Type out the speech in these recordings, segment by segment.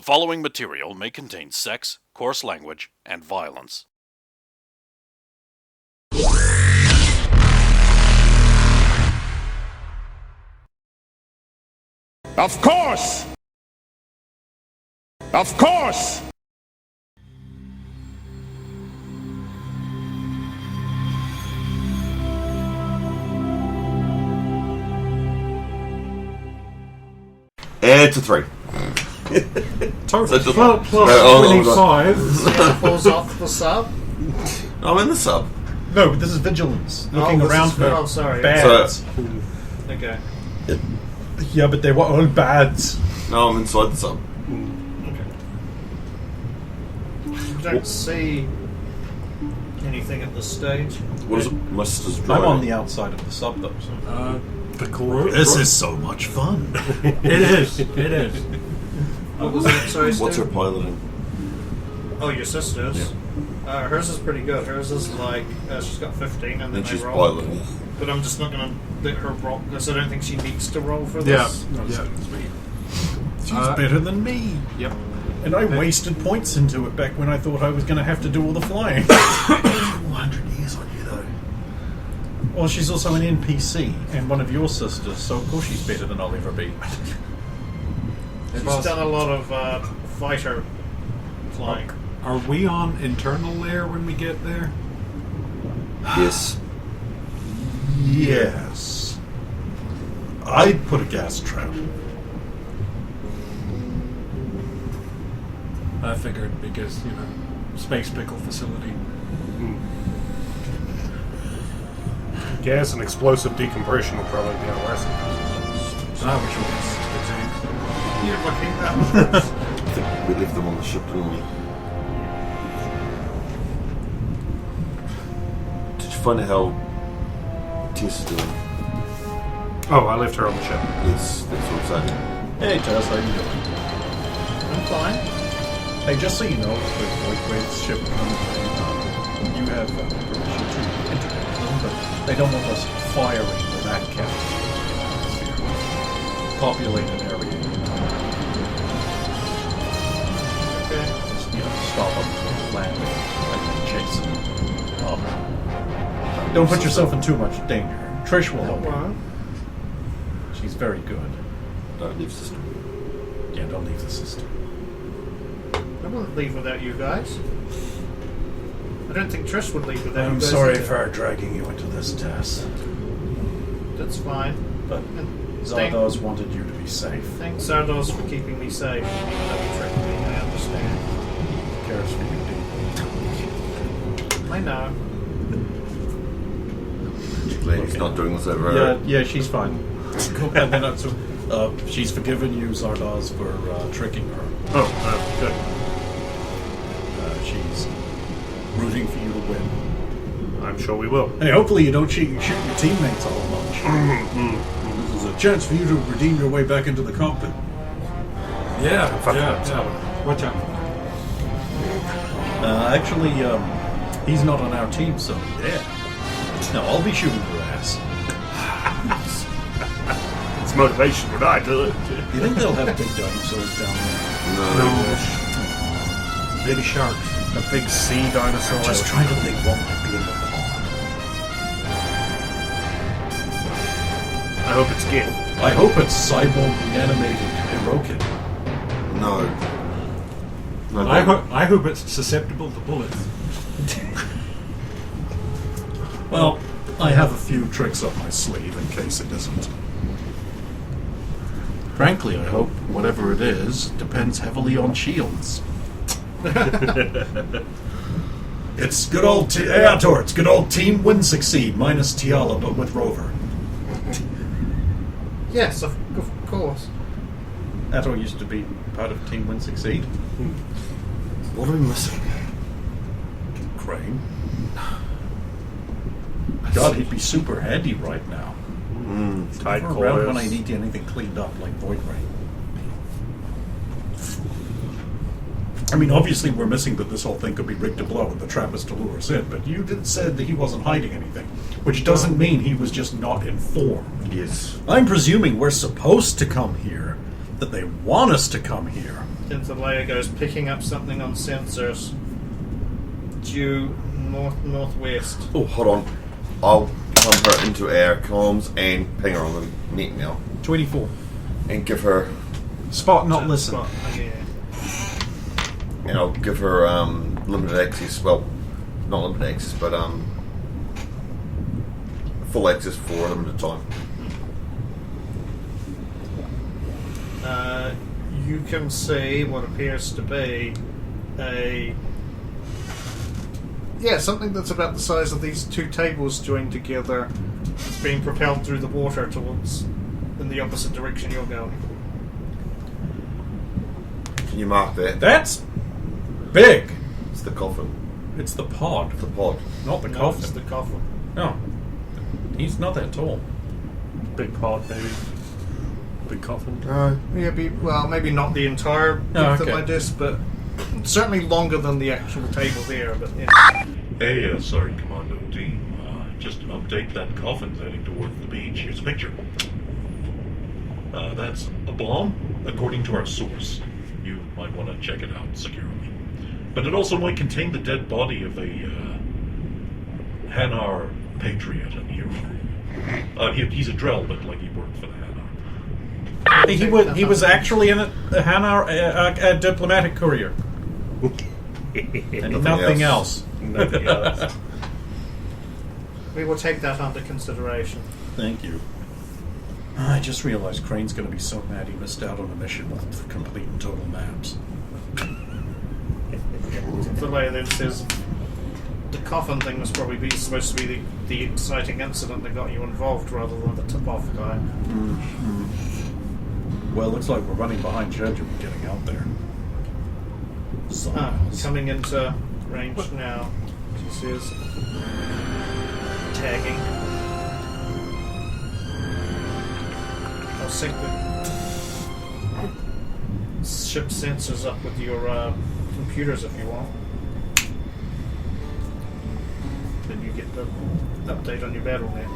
following material may contain sex, coarse language, and violence. Of course! Of course! To 3. Total. So Well, plus 25. Falls off the sub. I'm in the sub. No, but this is vigilance. Looking this around is- for oh, sorry. bads. Okay. Yeah, but they were all bads. No, I'm inside the sub. You don't see anything at this stage. What is it? My sister's I'm driving. on the outside of the sub, though. So. This is so much fun. It is. It is. What was it? Sorry, What's her Stu? piloting? Oh, your sister's? Hers is pretty good. Hers is like, she's got 15 and then And I she's roll. piloting. But I'm just not going to let her roll because I don't think she needs to roll for Yeah. this. Yeah. She's better than me. Yep. And I wasted points into it back when I thought I was going to have to do all the flying. 400 years on you, though. Well, she's also an NPC and one of your sisters, so of course she's better than I'll ever be. She's done a lot of fighter flying. Are we on internal layer when we get there? Yes. Yes. I'd put a gas trap. I figured because, space pickle facility. Gas and explosive decompression will probably be our lesson. I wish we You're looking at I think we left them on the ship, didn't we? Did you find out how Tess is doing? Oh, I left her on the ship. Yes, that's what I'm saying. Hey, Tess, how you doing? I'm fine. Hey, just so you know, with Void Wave's ship you have permission to interdict them, but they don't want us firing the rat cap atmosphere. Populate an area. Okay. Just, stop them landing and then chase them up. Don't put yourself in too much danger. Trish will help you. Well, She's very good. Don't leave system. Yeah, don't leave the system. I wouldn't leave without you guys. I don't think Trish would leave without you I'm guys. sorry either. for dragging you into this, Tess. That's fine. But And Zardoz wanted you to be safe. thanks, Zardos, for keeping me safe. Even though you tricked me, I understand. He cares for you deeply. I know. Glad he's not doing this over. Yeah, she's fine. And then she's forgiven you, Zardoz, for tricking her. Oh, good. She's rooting for you to win. I'm sure we will. Hey, hopefully you don't shoot your teammates all much. This is a chance for you to redeem your way back into the cockpit. Yeah. Yeah. Watch out. Actually, he's not on our team, so yeah. No, I'll be shooting your ass. It's motivation when I do it. You think they'll have big dinosaurs down there? No. Baby sharks. A big sea dinosaur. Just trying to think what might be in the pond. I hope it's Git. I hope it's cyborg reanimated Hirokin. No. No, I hope it's susceptible to bullets. Well, I have a few tricks up my sleeve in case it isn't. Frankly, I hope whatever it is depends heavily on shields. It's good old Ator, it's good old Team Win Succeed, minus Tiala, but with Rover. Yes, of course. Ator used to be part of Team Win Succeed. What are we missing? Crane. God, he'd be super handy right now. Tight Never around coils. when I need anything cleaned up like Void Rain. I mean, obviously we're missing that this whole thing could be rigged to blow and the trap is to lure us in, but you said that he wasn't hiding anything, which doesn't mean he was just not informed. Yes. I'm presuming we're supposed to come here, that they want us to come here, into the layer goes, picking up something on sensors due northwest. Oh, hold on. I'll pump her into our comms and ping her on the net now. 24. And give her... Spot, not listen. Spot, yeah. And I'll give her limited access. Well, not limited access, but full access for a limited time. You can see what appears to be something that's about the size of these two tables joined together. It's being propelled through the water towards in the opposite direction you're going. Can you mark that? That's big. It's the coffin. It's the pod, The pod. not the No, coffin. it's the coffin. No. He's not that tall. Big pod, maybe. Big coffin. Yeah, maybe not the entire width of my disc, but certainly longer than the actual table there. But yeah. Hey, sorry, Commando team. Just an update, that coffin's heading towards the beach. Here's a picture. That's a bomb, according to our source. You might want to check it out securely. But it also might contain the dead body of a Hanar patriot and hero. He's a Drell, but like he worked for the Hanar. He was actually in a diplomatic courier. And nothing else. Nothing else. We will take that under consideration. Thank you. I just realized Crane's going to be so mad he missed out on a mission with complete and total maps. The way that says the coffin thing was probably supposed to be the exciting incident that got you involved rather than the tip-off guy. Well, looks like we're running behind schedule getting out there. Coming into range now. She says tagging. I'll sync the ship sensors up with your computers if you want. Then you get the update on your battle net.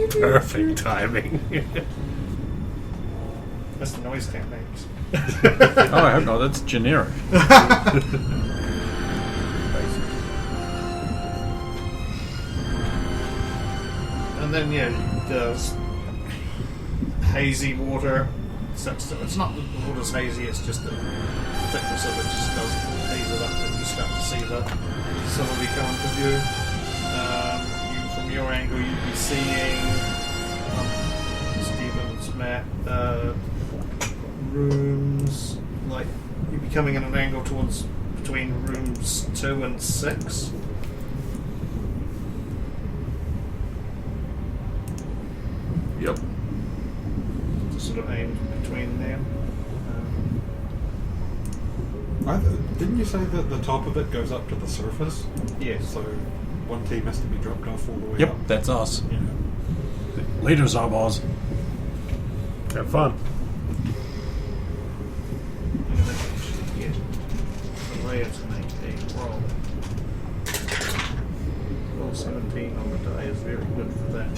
Perfect timing. That's the noise techniques. Oh, I hope not. That's generic. And then it does hazy water. So it's not that the water's hazy, it's just the thickness of it just does haze it up, and you start to see the facility come into view. From your angle, you'd be seeing Stephen's map rooms. Like you'd be coming in an angle towards between rooms 2 and 6. Yep. Sort of aimed between them. Didn't you say that the top of it goes up to the surface? Yes. So one team has to be dropped off all the way Yep, up? that's us. Yeah. Leaders are boss. Have fun. Yeah. The layers make a roll. Roll 17 on the die is very good for that.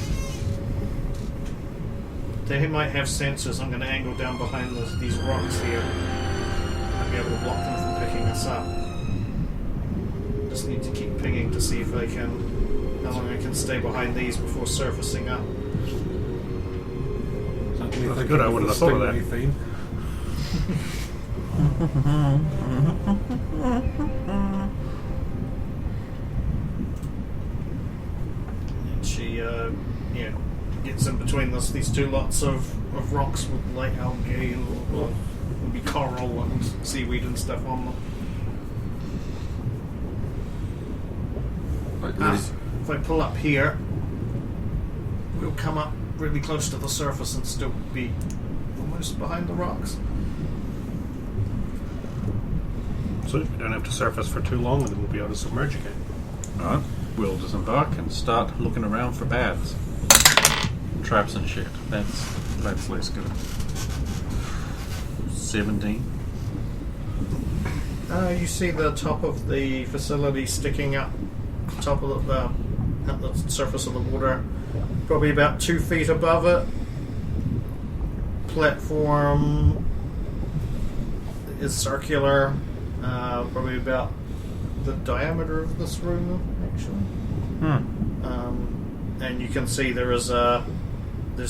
They might have sensors. I'm going to angle down behind these rocks here. I'll be able to block them from picking us up. Just need to keep pinging to see if they can, how long I can stay behind these before surfacing up. That's good. I wouldn't have thought of that. Theme. And she, gets in between these two lots of rocks with light algae or will be coral and seaweed and stuff on them. If I pull up here, we'll come up really close to the surface and still be almost behind the rocks. So we don't have to surface for too long and then we'll be able to submerge again. Alright, we'll disembark and start looking around for baths. Traps and shit. That's less good. 17. You see the top of the facility sticking up, top of at the surface of the water, probably about 2 feet above it. platform is circular, probably about the diameter of this room, actually. And you can see there's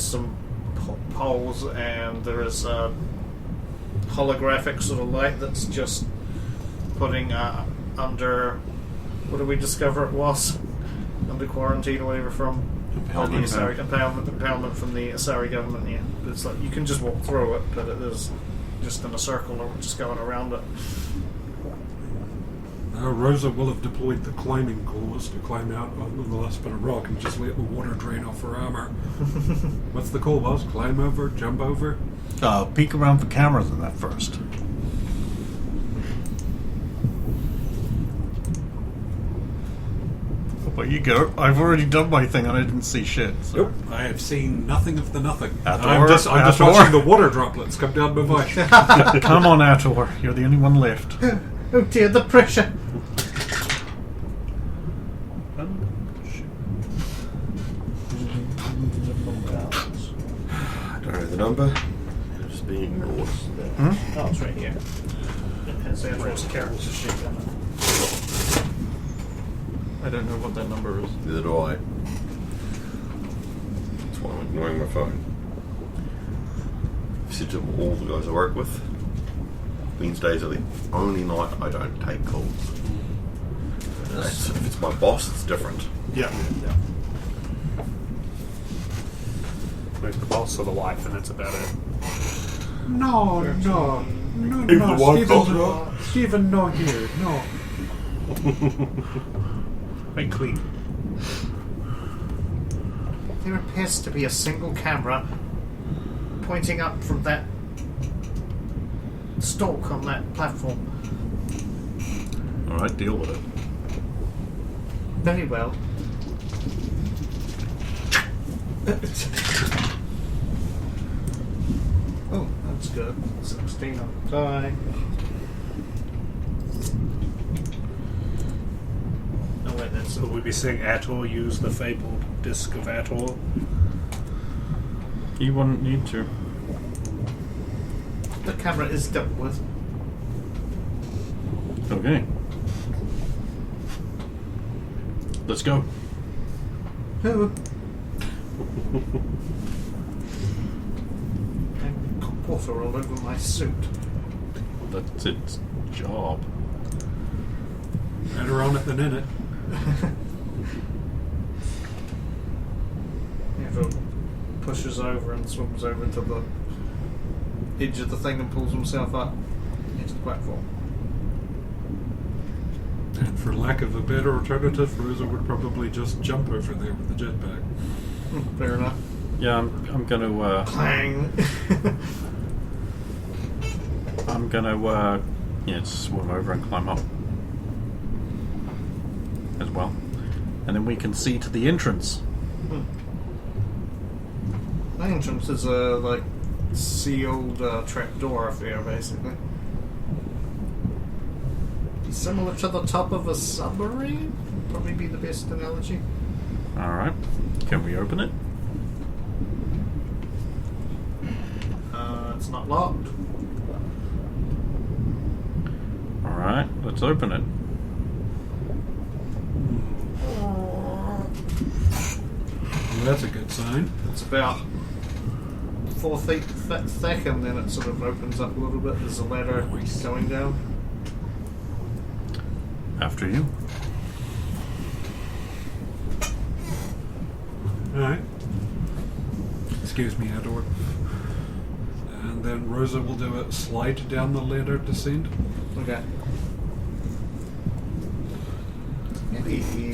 some poles, and there is a holographic sort of light that's just putting under. What did we discover it was? Under quarantine or whatever from empowerment from the Asari government. Yeah, but it's like you can just walk through it, but it is just in a circle or just going around it. Rosa will have deployed the climbing claws to climb out on the last bit of rock and just let the water drain off her armor. What's the call, boss? Climb over? Jump over? Peek around for cameras in that first. Well, you go. I've already done my thing and I didn't see shit. So. Nope, I have seen nothing of the nothing. Ator, I'm just Ator. watching the water droplets come down my voice. Come on, Ator. You're the only one left. Oh dear, the pressure! I don't know the number. It'll just be ignored. Oh, it's right here. It has Andrew's character sheet on it. I don't know what that number is. Neither do I. That's why I'm ignoring my phone. I've said to all the guys I work with, Wednesdays are the only night I don't take calls. If it's my boss, it's different. Yeah. Like the boss or the wife, and that's about it. No, Stephen, no here, no. Make clean. There appears to be a single camera pointing up from that stalk on that platform. Alright, deal with it. Very well. Oh, that's good. 16 on the die. Oh wait, that's So we'll be seeing Ator use the fabled disc of Ator. You wouldn't need to. the camera is dealt with. Okay. Let's go. And water all over my suit. That's its job. Better on it than in it. He pushes over and swims over to the edge of the thing and pulls himself up into the platform. And for lack of a better alternative, Rosa would probably just jump over there with the jetpack. Fair enough. Yeah, I'm gonna. Clang! I'm gonna. Yeah, swim over and climb up as well, and then we can see to the entrance. The entrance is a like sealed trapdoor affair, basically. Similar to the top of a submarine, would probably be the best analogy. All right, can we open it? It's not locked. All right, let's open it. Well, that's a good sign. It's about 4 feet thick, and then it sort of opens up a little bit. There's a ladder going down. After you. Alright. Excuse me, Ador. And then Rosa will do a slide down the ladder descent. Okay. You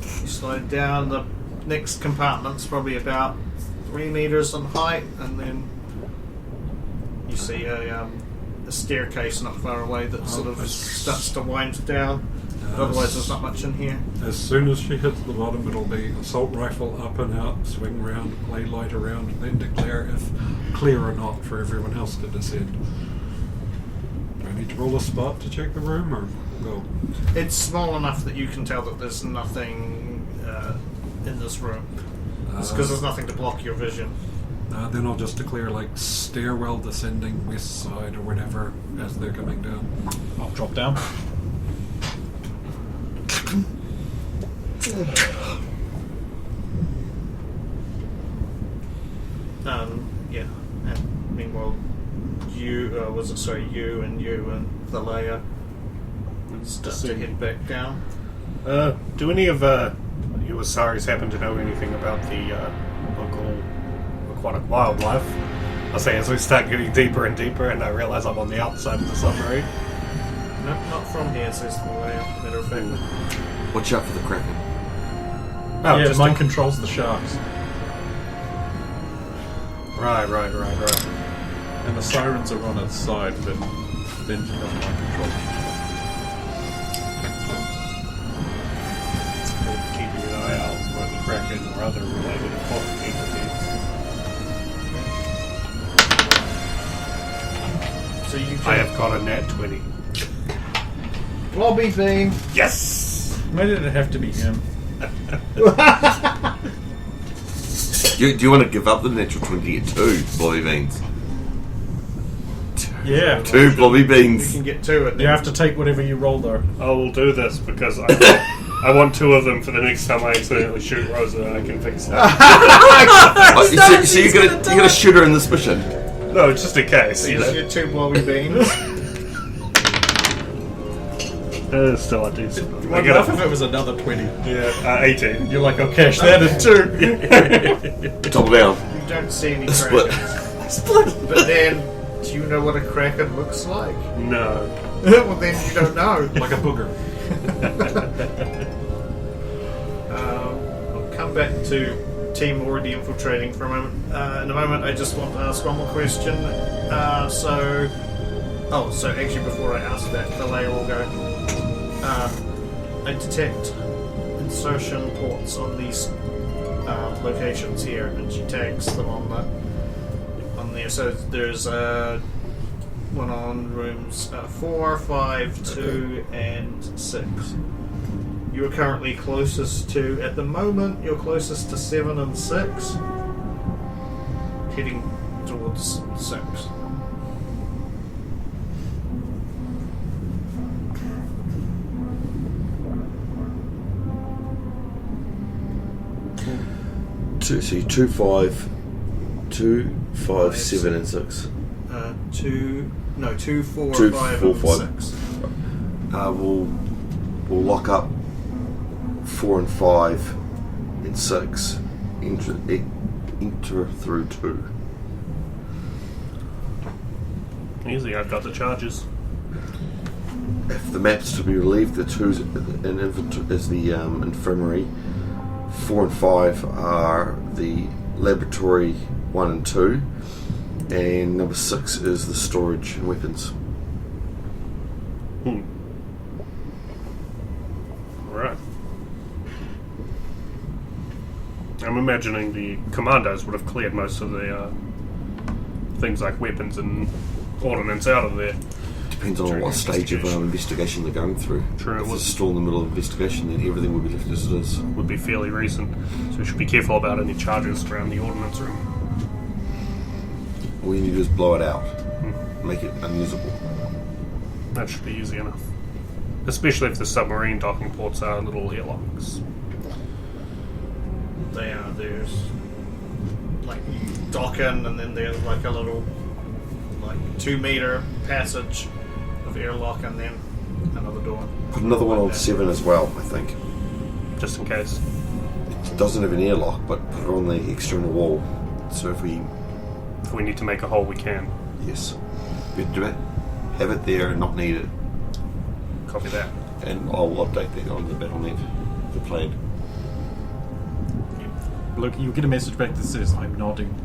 slide down. The next compartment's probably about 3 meters in height, and then you see a staircase not far away that sort of starts to wind down. But otherwise, there's not much in here. As soon as she hits the bottom, it'll be assault rifle up and out, swing round, play light around, then declare if clear or not for everyone else to descend. Do I need to roll a spot to check the room, or go? It's small enough that you can tell that there's nothing in this room. It's because there's nothing to block your vision. Then I'll just declare like stairwell descending west side or whatever as they're coming down. I'll drop down. Yeah. And meanwhile, you and the layer start to head back down. Do any of you Asaris happen to know anything about the local aquatic wildlife? I say as we start getting deeper and deeper, and I realise I'm on the outside of the submarine. No, not from here, says the layer. Matter of fact. Watch out for the Kraken. Oh, yeah, just mine controls the sharks. Right. And the sirens are on its side, but then he doesn't mind control. Keeping an eye out for the Kraken or other related aquatic entities. So you I have got a nat 20. Blobby beam. Yes! Why did it have to be him? Do you want to give up the natural 20 at 2 blobby beans? Yeah. 2 blobby You beans. can get to it. You have to take whatever you roll, though. I will do this because I want 2 of them for the next time I accidentally shoot Rosa and I can fix that. Oh, so you're gonna shoot her in this mission? No, just in case. So You you know. get 2 blobby beams. Still, I do. What enough if it was another 20? Yeah, 18. You're like, I'll cash that in too. Double down. You don't see any Split. krakens. But then, do you know what a kraken looks like? No. Well, then you don't know. Like a booger. I'll come back to team already infiltrating for a moment. In a moment, I just want to ask one more question. So actually, before I ask that, the layer will go. I detect insertion ports on these locations here, and she tags them on there. So there's one on rooms 4, 5, 2, and 6. You are currently closest to, at the moment, you're closest to 7 and 6. Heading towards 6. So 2, 5, 7, and 6. 2, 4, 2, 5, 4, and 5. 6. We'll lock up 4 and 5 and 6. Enter through 2. Easy, I've got the charges. If the map's to be relieved, the 2 is the infirmary. 4 and 5 are the laboratory 1 and 2, and number 6 is the storage and weapons. Right. I'm imagining the commandos would have cleared most of the things like weapons and ordnance out of there. Depends on During what stage of investigation. investigation they're going through. True, it If was- it's still in the middle of investigation, then everything will be left as it is. Would be fairly recent, so we should be careful about any charges around the ordnance room. All you need to do is blow it out, make it unusable. That should be easy enough. Especially if the submarine docking ports are little airlocks. They are. There's like you dock in, and then there's like a little 2-meter passage of airlock, and then another door. Put another one on 7 as well, I think. Just in case. It doesn't have an airlock, but put it on the external wall. So if we... If we need to make a hole, we can. Yes. Better do it. Have it there and not need it. Copy that. And I'll update that on the BattleNet, the played. Look, you'll get a message back that says, I'm nodding.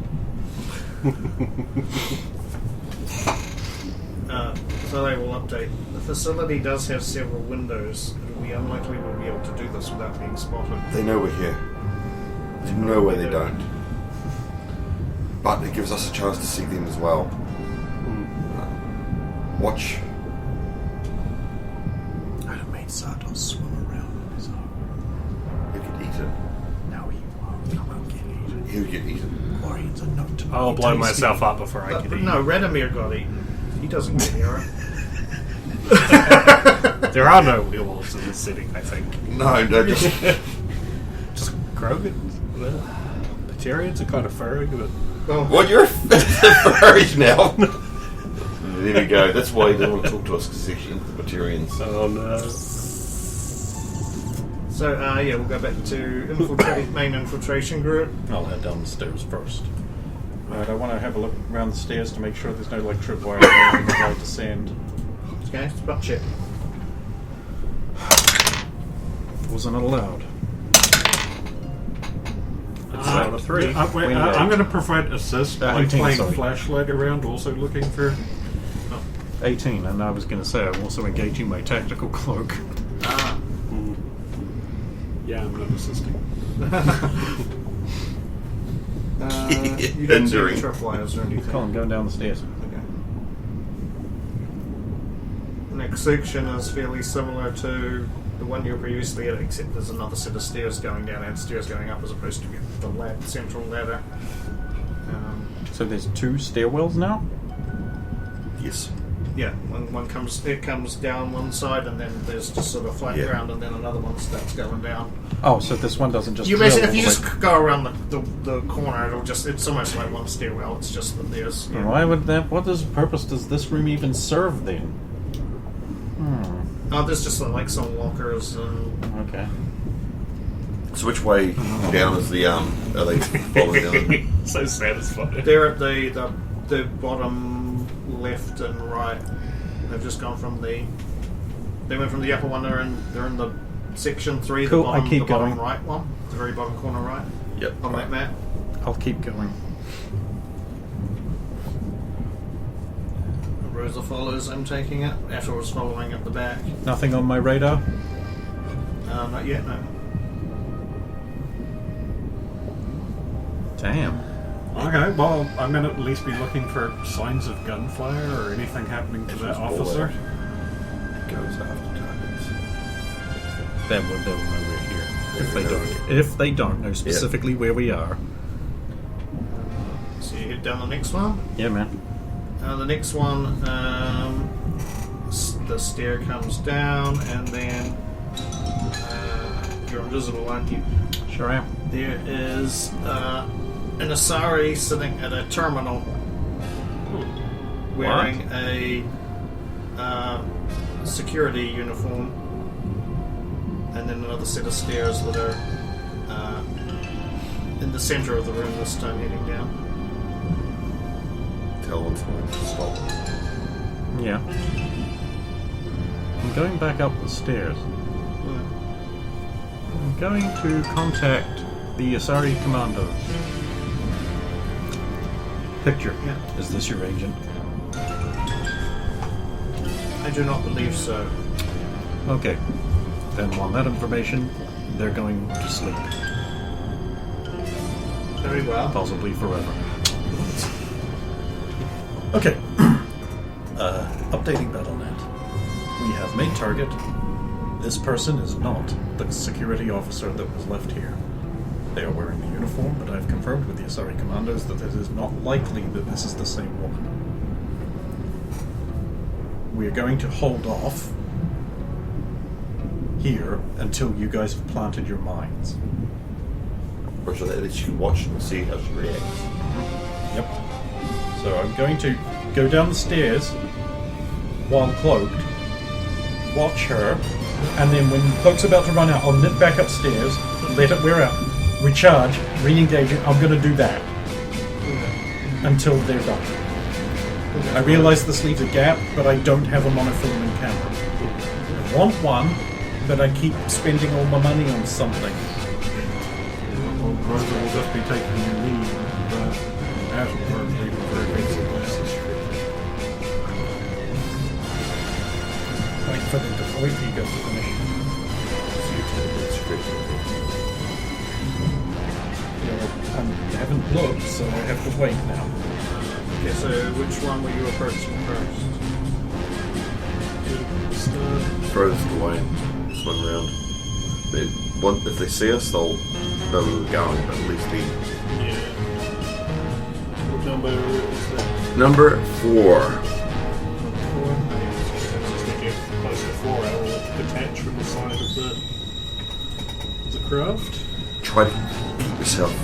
So they will update. The facility does have several windows. It will be unlikely we'll be able to do this without being spotted. They know we're here. There's no way they don't. But it gives us a chance to see them as well. Watch. I have made Sardos swim around on his own. You could eat it. No, he won't. I won't get eaten. He'll get eaten. Glorian's a note to I'll blow tasty. myself up before I But can eat. no, Radomir got eaten. He doesn't get hero. There are no werewolves in this city, I think. No, just Just Krogan. Batarians are kind of furry, but Well, what? You're a furry now. There we go. That's why he didn't want to talk to us because he's into the Batarians. oh no. so yeah, we'll go back to main infiltration group. I'll head down the stairs first. Right, I want to have a look around the stairs to make sure there's no like tripwire as I descend. Okay, spot check. Wasn't allowed. It's out of 3. Wait, I'm going to provide assist by 18, playing sorry. flashlight around, also looking for. 18, and I was going to say I'm also engaging my tactical cloak. Yeah, I'm not assisting. You don't see any Hindering. tripwires or anything. Colin, going down the stairs. Okay. The next section is fairly similar to the one you were previously at, except there's another set of stairs going down and stairs going up as opposed to the central ladder. So there's 2 stairwells now? Yes. Yeah, one comes down one side and then there's just sort of flat Yeah. ground and then another one starts going down. Oh, so this one doesn't just You drill basically, all if you the just go around the corner, it's almost like one stairwell. It's just that there's. way- Why would that? What purpose does this room even serve then? Oh, there's just like some lockers and. Okay. So which way down is the Are they following down? So satisfying. They're at the bottom left and right. They've just gone from the. They went from the upper one. They're in the section 3. Cool, The bottom, I keep the bottom going. right one, the very bottom corner right Yep. on that map. I'll keep going. Rosa follows. I'm taking it. Asher was following at the back. Nothing on my radar? Not yet. No. Damn. Okay, well, I'm going to at least be looking for signs of gunfire or anything happening to that officer. Goes after targets. They'll know we're here. If they don't know specifically where we are. So you head down the next one. Yeah, man. The next one, the stair comes down, and then you're invisible, aren't you? Sure am. There is an Asari sitting at a terminal, wearing a security uniform, and then another set of stairs that are in the center of the room this time, heading down. Tell them to stop. Yeah. I'm going back up the stairs. I'm going to contact the Asari commandos. Picture. Yeah. Is this your agent? I do not believe so. Okay. Then on that information, they're going to sleep. Very well. Possibly forever. Okay. Updating BattleNet. We have made target. This person is not the security officer that was left here. They are wearing the uniform, but I've confirmed with the Asari commandos that it is not likely that this is the same woman. We are going to hold off here until you guys have planted your mines. Or so that at least you can watch and see how she reacts. Yep. So I'm going to go down the stairs while cloaked, watch her, and then when cloak's about to run out, I'll nip back upstairs, let it wear out, recharge, re-engage it. I'm going to do that until they're done. I realise this leaves a gap, but I don't have a monofilament camera. I want one, but I keep spending all my money on something. Well, Rosa will just be taking your lead, as we're leaving very basically. Wait for them to wait for you guys to finish. I haven't looked, so I have to wait now. Okay, so which one were you approaching first? Furthest away, swing around. If they see us, they'll know where we're going, but at least be number is that? Number 4. Just to get close to 4, I will detach from the side of the craft. Try to keep yourself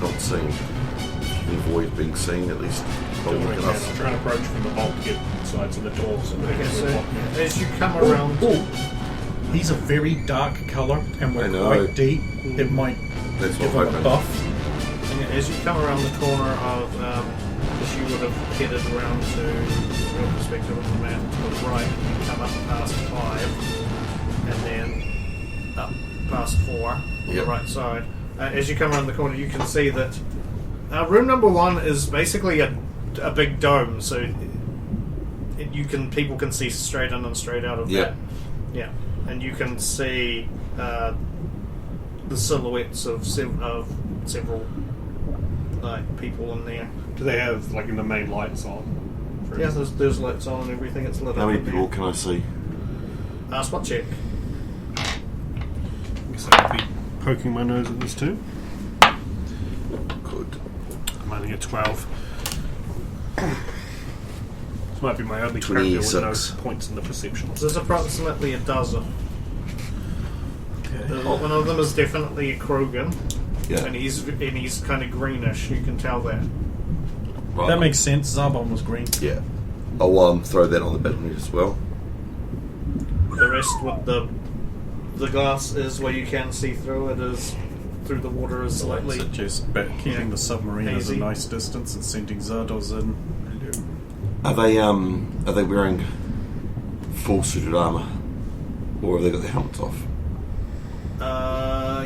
not seen. You can avoid being seen, at least. Do Don't what I look at can. us. I'll try and approach from the vault to get sides of the doors and Okay, so block me. as you come around, He's a very dark colour, and I we're know. quite deep. It might That's give what him a I'm hoping. buff. as you come around the corner of, as you would have headed around to your perspective of the map to the right, you come up past 5, and then up past 4 on the Yep. right side. As you come around the corner, you can see that room number 1 is basically a big dome, so people can see straight in and straight out of Yep. that. Yeah, and you can see the silhouettes of several people in there. Do they have like the main lights on? For Yeah, instance? there's lights on and everything. It's lit How up. many in there. people can I see? Spot check. I guess I'd be poking my nose at this too. Good. I'm only at 12. This might be my only character with no 26. points in the perception. There's approximately a dozen. One of them is definitely a Krogan, Yeah. and he's kind of greenish. You can tell that. Right. That makes sense. Zarbon was green. Yeah. I'll throw that on the balcony as well. The rest with the glass is where you can see through it. Is through the water is slightly. Suggest keeping Yeah. the submarine at a Hazy. nice distance and sending Zardos in. Are they wearing full suited armour? Or have they got their helmets off?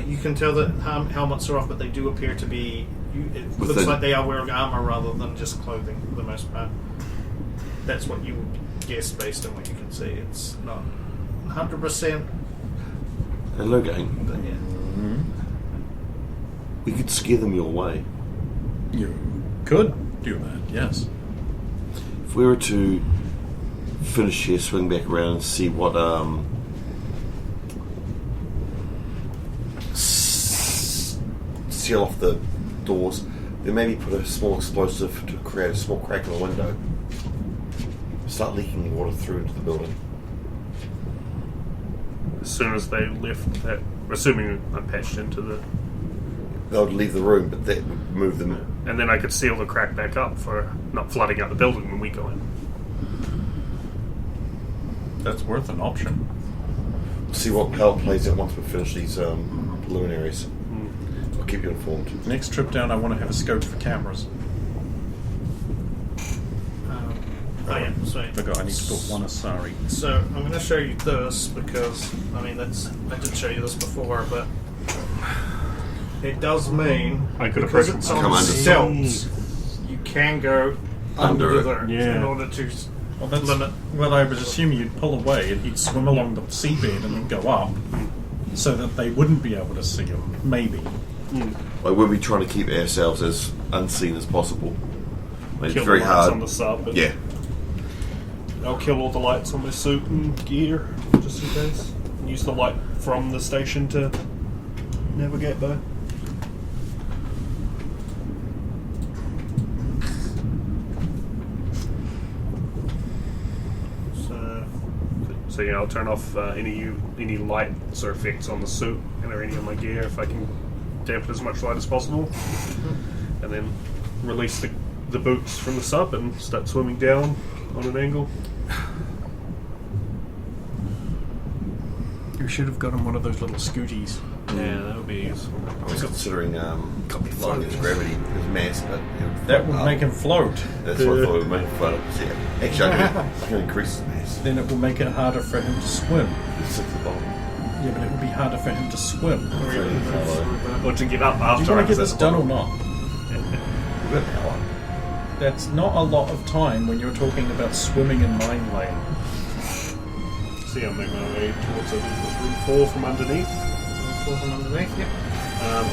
You can tell that helmets are off, but they do appear to be. It With looks the- like they are wearing armor rather than just clothing for the most part. That's what you would guess based on what you can see. It's not 100%, Hello, gang. but yeah. We could scare them your way. You could do that, yes. If we were to finish here, swing back around and see what seal off the doors, then maybe put a small explosive to create a small crack in the window. Start leaking water through into the building. As soon as they left that, assuming I'm patched into the, They would leave the room, but that would move them. and then I could seal the crack back up for not flooding out the building when we go in. That's worth an option. See how it plays out once we finish these preliminaries. I'll keep you informed. Next trip down, I want to have a scope for cameras. Oh yeah, sweet. Forgot, I need to put one Asari. So I'm going to show you this because I did show you this before, but it does mean I could because approach it's Come on under. stilts, you can go Under under it. there Yeah. in order to Well, that's, limit. well, I would assume you'd pull away and he'd swim along the seabed and then go up so that they wouldn't be able to see him, maybe. Like we'll be trying to keep ourselves as unseen as possible. Like, Kill it's very the lights hard. on the sub. And Yeah. I'll kill all the lights on my suit and gear just in case. And use the light from the station to navigate by. So yeah, I'll turn off any lights or effects on the suit and or any of my gear if I can dampen as much light as possible, and then release the boots from the sub and start swimming down on an angle. You should have gotten one of those little scooties. Yeah, that would be useful. I was considering flying as gravity as mass, but That would make him float. That's what I thought it would make him float. So, yeah. Actually, I can increase his mass. Then it will make it harder for him to swim. It's at the bottom. Yeah, but it would be harder for him to swim. Or to get up Do after. you want I to get was this at the done or bottom. not? Good power. That's not a lot of time when you're talking about swimming in mine lane. See, I'm making my way towards room 4 from underneath. Fall from underneath. Yep.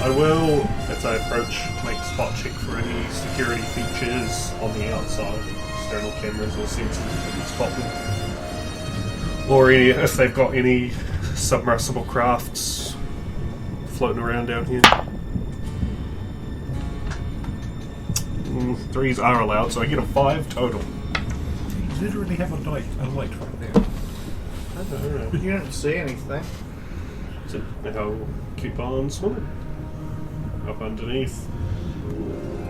I will, as I approach, make a spot check for any security features on the outside, external cameras or sensors that can spot them. Or if they've got any submersible crafts floating around down here. Threes are allowed, so I get a 5 total. You literally have a light right there. Alright. You don't see anything. So I'll keep on swimming. Up underneath.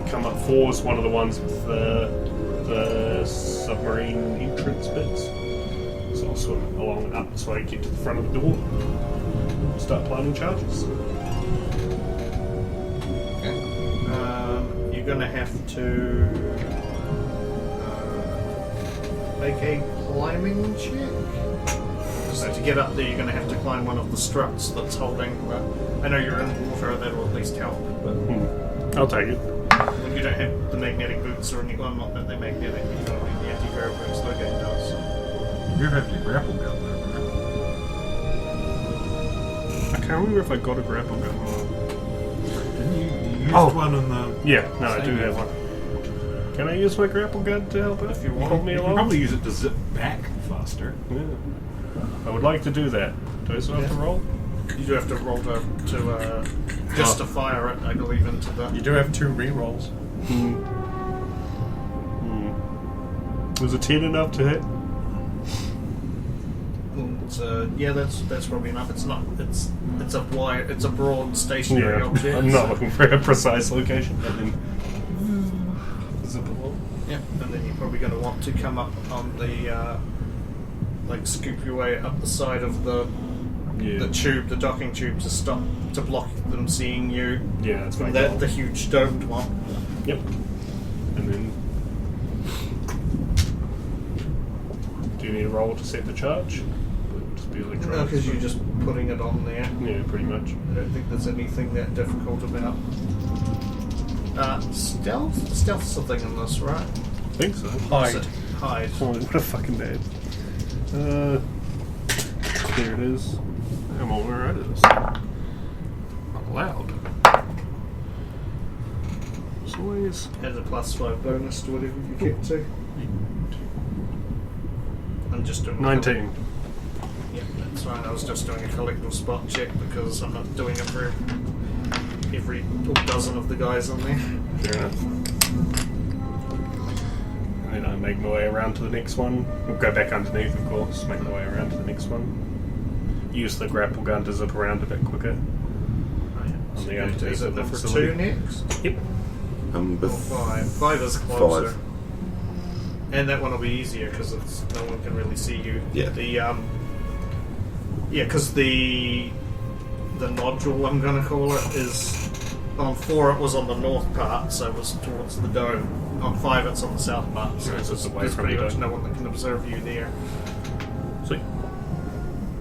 Come up 4 is one of the ones with the submarine entrance bits. So I'll swim along and up so I get to the front of the door. Start planting charges. You're going to have to make a climbing check. So to get up there, you're going to have to climb one of the struts that's holding. I know you're in water; that will at least help. But I'll take it. when you don't have the magnetic boots or anything, well, not that they're magnetic, you don't need the anti-grav boots. The game does. You have your grapple gun there. I can't remember if I got a grapple gun or not. Didn't you used Oh. one in the... Yeah, no, I do have one. Can I use my grapple gun to help out? If you want. Hold me You can along? probably use it to zip back faster. Yeah. I would like to do that. Do I still have to roll? You do have to roll to just to fire it, I believe, into the. You do have 2 rerolls. Was a 10 enough to hit? Yeah, that's probably enough. It's not. It's a wire. It's a broad stationary object. I'm not looking for a precise location. And then zip along. Yeah, and then you're probably going to want to come up on the scoop your way up the side of the tube, the docking tube, to stop to block them seeing you. Yeah, that's From my goal. the huge domed one. Yep. And then do you need a roll to set the charge? Or just be No, electronic? because you're just putting it on there. Yeah, pretty much. I don't think there's anything that difficult about. Stealth? Stealth's the thing in this, right? I think so. Hide. Hide. Oh, what a fucking name. There it is. I'm all right at this. Not allowed. It's always. Has a +5 bonus to whatever you get to. I'm just doing 19. Yeah, that's fine. I was just doing a collective spot check because I'm not doing it for every dozen of the guys on there. Fair enough. And then I make my way around to the next one. We'll go back underneath, of course. Make my way around to the next one. Use the grapple gun to zip around a bit quicker. On the underneath Is of it the for facility. 2 next? Yep. Or 5? 5 is closer. 5. And that one will be easier because no one can really see you. Yeah. Because the nodule, I'm going to call it, is on 4. It was on the north part, so it was towards the dome. On 5, it's on the south part, so Yeah, so it's away there's from pretty the much dome. no one that can observe you there. Sweet.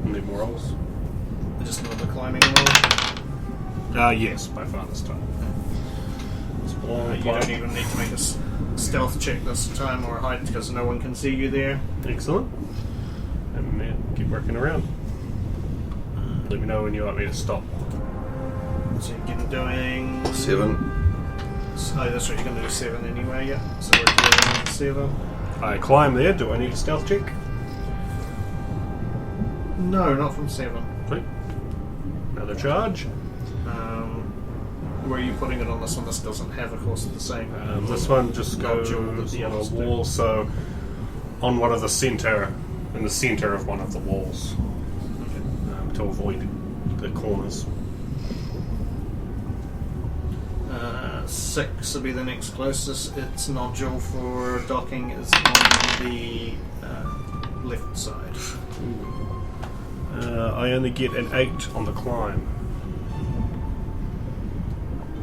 Need more rolls? Just another climbing roll. Yes, by far this time. You don't even need to make a stealth check this time or hide because no one can see you there. Excellent. And then keep working around. Let me know when you want me to stop. So you're going to doing 7. Oh, that's right. You're going to do 7 anyway. Yeah. So we're doing 7. I climb there. Do I need a stealth check? No, not from 7. Sweet. Another charge. Where are you putting it on this one? This doesn't have, of course, the same. This one just goes nodule that the on a others do. wall, so on one of the center, in the center of one of the walls, to avoid the corners. 6 will be the next closest. Its nodule for docking is on the left side. I only get an 8 on the climb.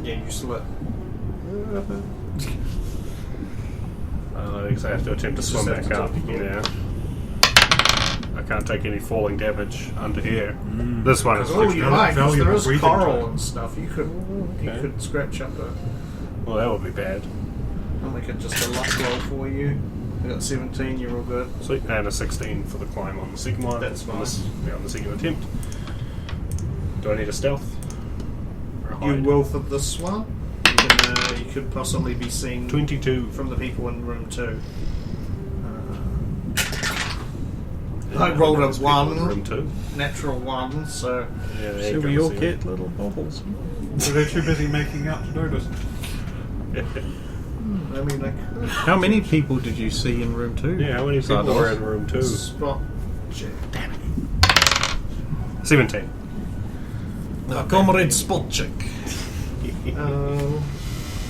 Yeah, you slip. I think I have to attempt to Just swim have back to up. jump again. Yeah. I can't take any falling damage under here. This one is Oh, you val- might, because there valuable is breathing coral time. and stuff. You could scratch up a. well, that would be bad. I'll make it just a luck roll for you. You got 17, you're all good. Sweet, and a 16 for the climb on the second one. That's on fine. this, on the second attempt. Do I need a stealth? Or a You hide? will for this one. You could possibly be seen 22. from the people in room 2. I rolled a Those people in 1, Room 2. natural 1, so Yeah, there So you we go, all see get little bubbles. So they're too busy making out to notice. I mean, like, How many people did you see in room 2? Yeah, how many people Zardos? were in room 2? spot check. 17. Comrade spot check.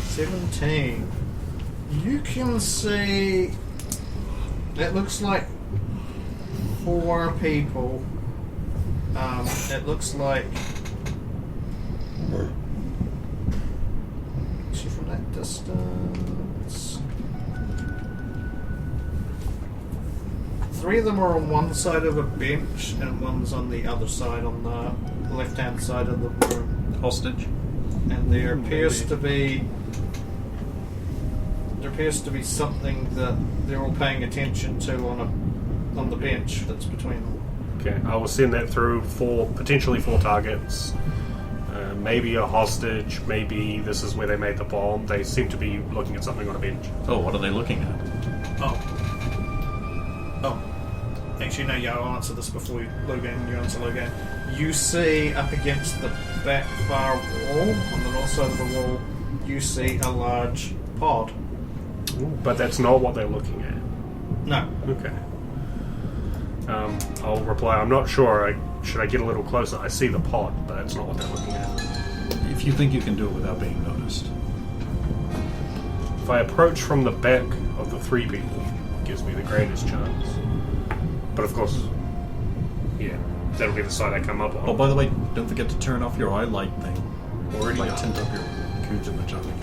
17. You can see. It looks like 4 people. It looks like. See from that distance. 3 of them are on one side of a bench, and one's on the other side, on the left-hand side of the room. Hostage. And there appears to be something that they're all paying attention to on the bench that's between them. Okay, I will send that through for potentially 4 targets. Maybe a hostage, maybe this is where they made the bomb. They seem to be looking at something on a bench. Oh, what are they looking at? Oh. Actually, no, yeah, I'll answer this before Logan, you answer Logan. You see up against the back far wall, on the north side of the wall, you see a large pod. But that's not what they're looking at. No. Okay. I'll reply, I'm not sure. Should I get a little closer? I see the pod, but that's not what they're looking at. If you think you can do it without being noticed. If I approach from the back of the 3 people, it gives me the greatest chance. But of course, yeah, that'll be the side I come up on. Oh, by the way, don't forget to turn off your eye light thing. Already Like done. tint up your Kujimajami.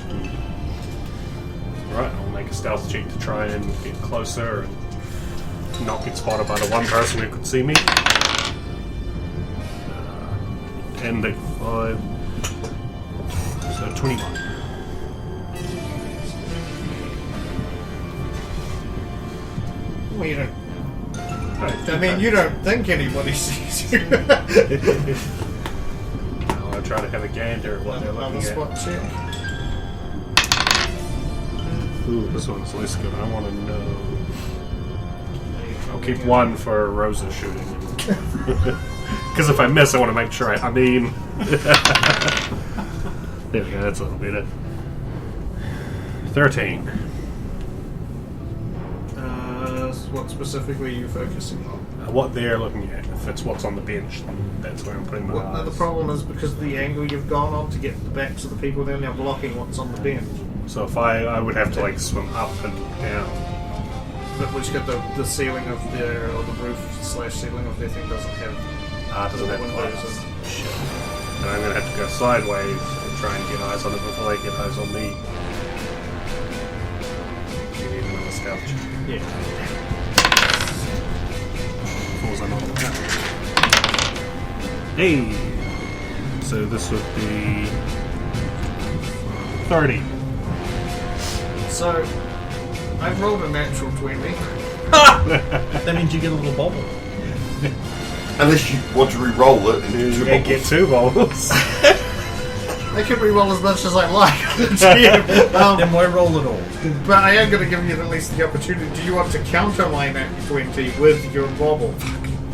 Right, I'll make a stealth check to try and get closer and not get spotted by the one person who could see me. And the 5. So 21. Well, you don't. I mean, you don't think anybody sees you. I'll try to have a gander at what they're Another looking spot at. check. Ooh, this one's less good. I want to know. I'll keep 1 for Rosa shooting. Because if I miss, I want to make sure I mean... There we go, that's a little better. 13. What specifically are you focusing on? What they're looking at. If it's what's on the bench, then that's where I'm putting my The eyes. problem is because of the angle you've gone on to get the backs of the people, then they're blocking what's on the bench. So if I would have to like swim up and down. But which got the ceiling of their, or the roof / ceiling of their thing doesn't have Doesn't have windows. glass. Shit. And I'm going to have to go sideways and try and get eyes on it before they get eyes on me. You need another stealth check. Yeah. Falls I'm on the count. Hey! So this would be 30. So, I've rolled a natural 20. That means you get a little bobble. Unless you want to re-roll it and do You 2 can't get bubbles. 2 bowls. I can re-roll as much as I like. Then why roll it all? But I am going to give you at least the opportunity. Do you want to counter my nat 20 with your bobble?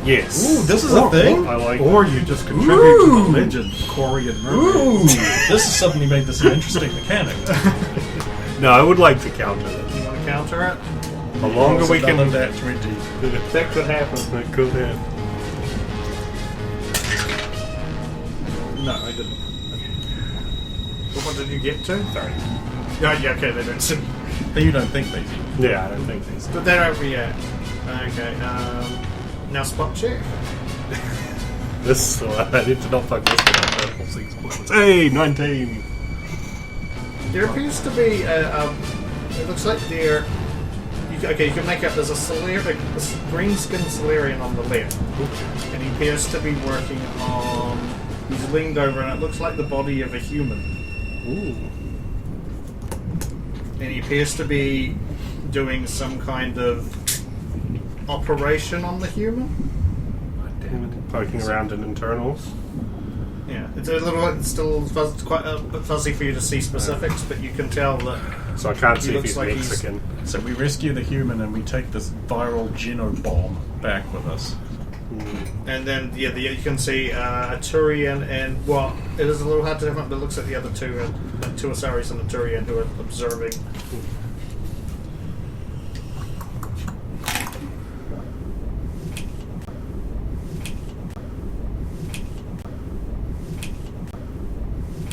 Yes. Ooh, this is a thing? I like Or you just contribute to the legend, Corian Mermaid. Ooh, this has suddenly made this an interesting mechanic. No, I would like to counter it. You want to counter it? The longer we can... that 20. That could happen. That could happen. No, I didn't. What did you get to? 30. Yeah, okay, they don't. But you don't think they do. Yeah, I don't think these. But they don't react. Okay, now spot check. This, I need to not fuck this one up. We'll see some points. Hey, 19! There appears to be it looks like there. You can make out there's a green-skinned Solarian on the left, and he appears to be working on. He's leaned over, and it looks like the body of a human. Ooh. And he appears to be doing some kind of operation on the human. Damn it. Poking around in internals. Yeah, it's still quite a bit fuzzy for you to see specifics, but you can tell that. So I can't He see if looks he's like he's- Mexican. So we rescue the human and we take this viral Geno bomb back with us. And then, you can see a Turian and, well, it is a little hard to different, but it looks like the other two, two Asaris and a Turian who are observing